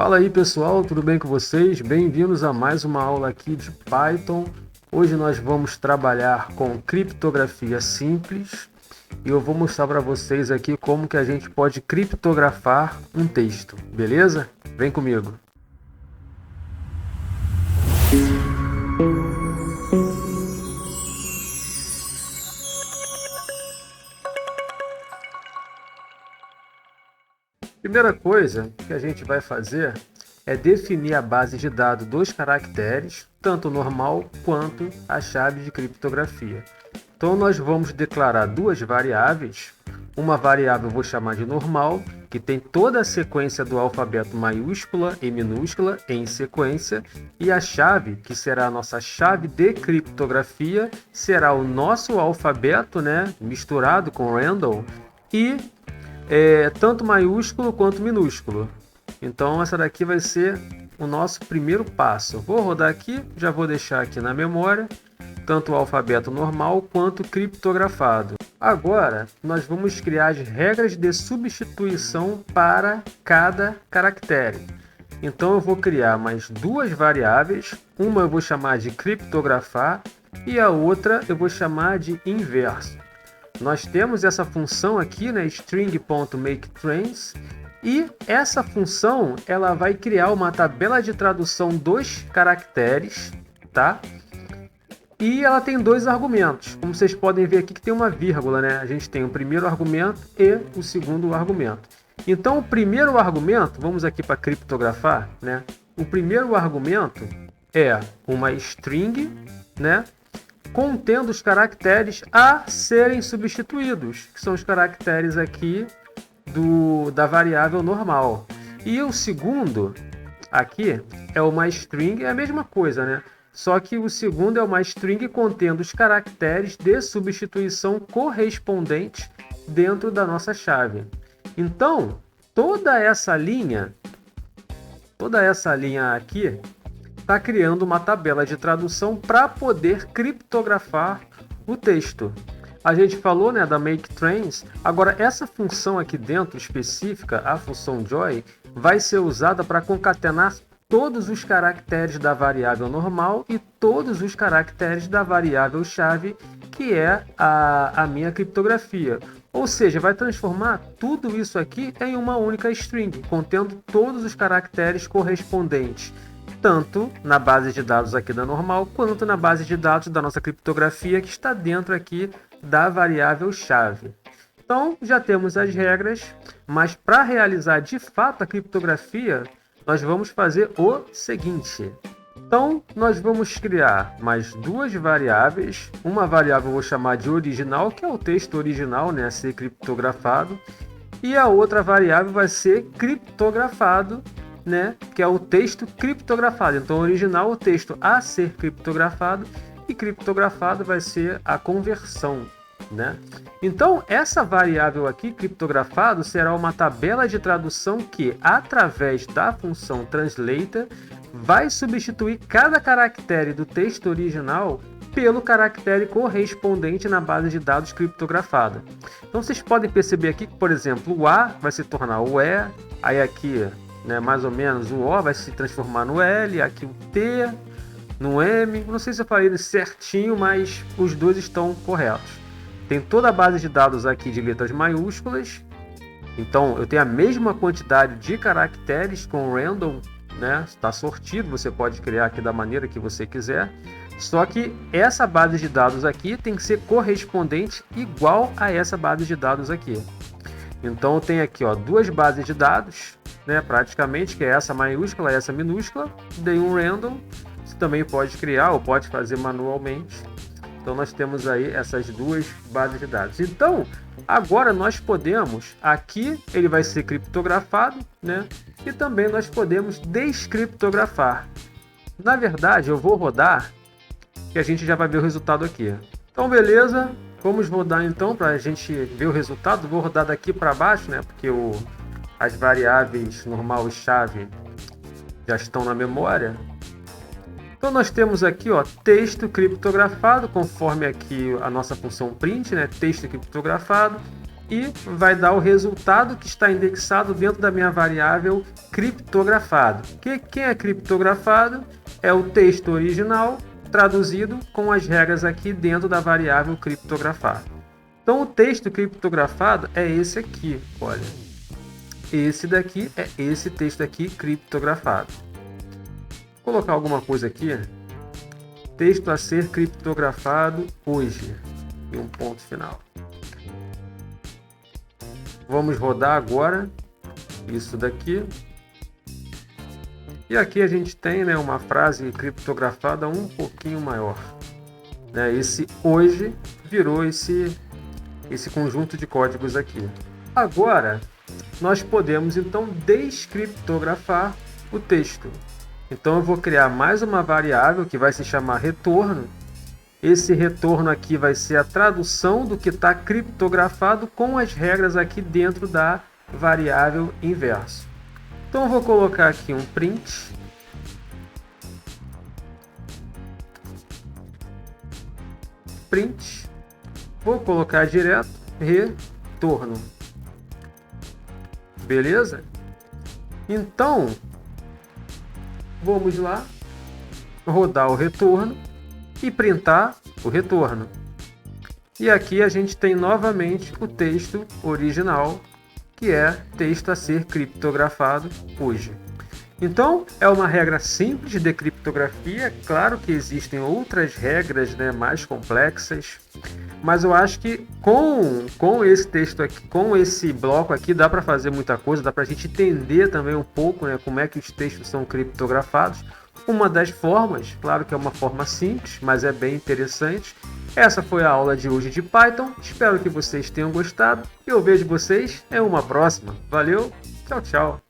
Fala aí pessoal, tudo bem com vocês? Bem-vindos a mais uma aula aqui de Python. Hoje nós vamos trabalhar com criptografia simples e eu vou mostrar para vocês aqui como que a gente pode criptografar um texto, beleza? Vem comigo! Primeira coisa que a gente vai fazer é definir a base de dados dos caracteres, tanto normal quanto a chave de criptografia. Então nós vamos declarar duas variáveis. Uma variável eu vou chamar de normal, que tem toda a sequência do alfabeto maiúscula e minúscula em sequência, e a chave, que será a nossa chave de criptografia, será o nosso alfabeto, misturado com random, e tanto maiúsculo quanto minúsculo. Então essa daqui vai ser o nosso primeiro passo. Vou rodar aqui, já vou deixar aqui na memória, tanto o alfabeto normal quanto criptografado. Agora nós vamos criar as regras de substituição para cada caractere. Então eu vou criar mais duas variáveis, uma eu vou chamar de criptografar e a outra eu vou chamar de inverso. Nós temos essa função aqui, string.makeTrans, e essa função ela vai criar uma tabela de tradução dos caracteres, tá? E ela tem dois argumentos. Como vocês podem ver aqui que tem uma vírgula, A gente tem o primeiro argumento e o segundo argumento. Então o primeiro argumento, vamos aqui para criptografar, O primeiro argumento é uma string, contendo os caracteres a serem substituídos, que são os caracteres aqui da variável normal. E o segundo aqui é uma string, é a mesma coisa, Só que o segundo é uma string contendo os caracteres de substituição correspondentes dentro da nossa chave. Então, toda essa linha aqui está criando uma tabela de tradução para poder criptografar o texto. A gente falou da makeTrans, agora essa função aqui dentro específica, a função join, vai ser usada para concatenar todos os caracteres da variável normal e todos os caracteres da variável chave, que é a minha criptografia. Ou seja, vai transformar tudo isso aqui em uma única string, contendo todos os caracteres correspondentes, tanto na base de dados aqui da normal, quanto na base de dados da nossa criptografia, que está dentro aqui da variável chave. Então, já temos as regras, mas para realizar de fato a criptografia, nós vamos fazer o seguinte. Então, nós vamos criar mais duas variáveis. Uma variável eu vou chamar de original, que é o texto original, a ser criptografado. E a outra variável vai ser criptografado, que é o texto criptografado. Então, original, o texto a ser criptografado, e criptografado vai ser a conversão, Então, essa variável aqui, criptografado, será uma tabela de tradução que, através da função translator, vai substituir cada caractere do texto original pelo caractere correspondente na base de dados criptografada. Então, vocês podem perceber aqui que, por exemplo, o A vai se tornar o E, aí aqui, mais ou menos, o O vai se transformar no L, aqui o T, no M. Não sei se eu falei certinho, mas os dois estão corretos. Tem toda a base de dados aqui de letras maiúsculas. Então, eu tenho a mesma quantidade de caracteres com random, Está sortido, você pode criar aqui da maneira que você quiser. Só que essa base de dados aqui tem que ser correspondente igual a essa base de dados aqui. Então, eu tenho aqui duas bases de dados, praticamente, que é essa maiúscula e essa minúscula. Dei um random. Você também pode criar ou pode fazer manualmente. Então, nós temos aí essas duas bases de dados. Então, agora nós podemos, aqui ele vai ser criptografado, e também nós podemos descriptografar. Na verdade, eu vou rodar, que a gente já vai ver o resultado aqui. Então, beleza, vamos rodar então para a gente ver o resultado. Vou rodar daqui para baixo, porque as variáveis normal e chave já estão na memória. Então nós temos aqui texto criptografado, conforme aqui a nossa função print, texto criptografado. e vai dar o resultado que está indexado dentro da minha variável criptografado. Quem é criptografado é o texto original traduzido com as regras aqui dentro da variável criptografado. Então o texto criptografado é esse aqui, olha. Esse daqui é esse texto aqui criptografado. Vou colocar alguma coisa aqui. Texto a ser criptografado hoje. E um ponto final. Vamos rodar agora isso daqui. E aqui a gente tem, né, uma frase criptografada um pouquinho maior. Né? Esse hoje virou esse conjunto de códigos aqui. Agora, nós podemos então descriptografar o texto. Então eu vou criar mais uma variável que vai se chamar retorno. Esse retorno aqui vai ser a tradução do que está criptografado com as regras aqui dentro da variável inverso. Então eu vou colocar aqui um print. Print. Vou colocar direto retorno. Beleza? Então, vamos lá, rodar o retorno e printar o retorno. E aqui a gente tem novamente o texto original, que é texto a ser criptografado hoje. Então, é uma regra simples de criptografia. Claro que existem outras regras, né, mais complexas, mas eu acho que com esse texto aqui, com esse bloco aqui, dá para fazer muita coisa, dá para a gente entender também um pouco, né, como é que os textos são criptografados. Uma das formas, claro que é uma forma simples, mas é bem interessante. Essa foi a aula de hoje de Python. Espero que vocês tenham gostado e eu vejo vocês em uma próxima. Valeu, tchau, tchau!